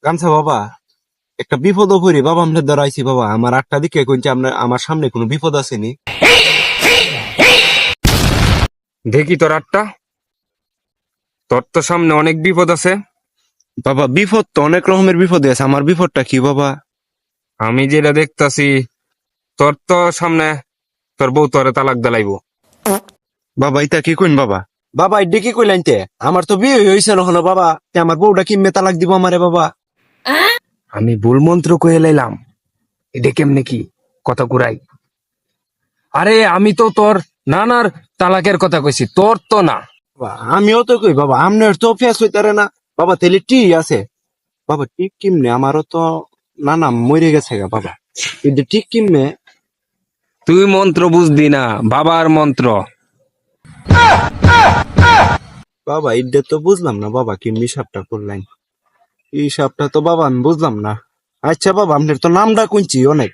গামছা বাবা, একটা বিপদ পড়ি বাবা, আমরা দাঁড়াইছি বাবা, আমার আটটা দিকে কইছে আপনার আমার সামনে কোনো বিপদ আসেনি। দেখি তোর আটটা, তোর তো সামনে অনেক বিপদ আছে। বাবা বিপদ তো অনেক রকমের বিপদ আছে, আমার বিপদটা কি বাবা? আমি যেটা দেখতাছি, তোর তো সামনে তোর বউ তোরে তালাক দিলাইবো। বাবা এটা কি কইন বাবা? বাবা এটা কি কইলেন তে? আমার তো বিয়ে হয়েছে না বাবা, তে আমার বউটা কিমে তালাক দিব আমারে বাবা? আমি ভুল মন্ত্র কয়ে লাইলাম, এটা কেমনে কি কথা ঘুরাই? আরে আমি তো তোর নানার তালাকের কথা কইছি, তোর তো না। বাবা, আমিও তো কই বাবা, আপনার তো ফেস হইতারে না বাবা, তাহলে টি আছে বাবা, ঠিক কিমনে? আমারও তো না মরে গেছে গা বাবা, এটা ঠিক কিমনে? তুই মন্ত্র বুঝবি না, বাবার মন্ত্র। বাবা এটা তো বুঝলাম না বাবা, কি হিসাবটা করলেন? এই হিসাবটা তো বাবা আমি বুঝলাম না। আচ্ছা বাবা, আপনার তো নামটা কইছি অনেক।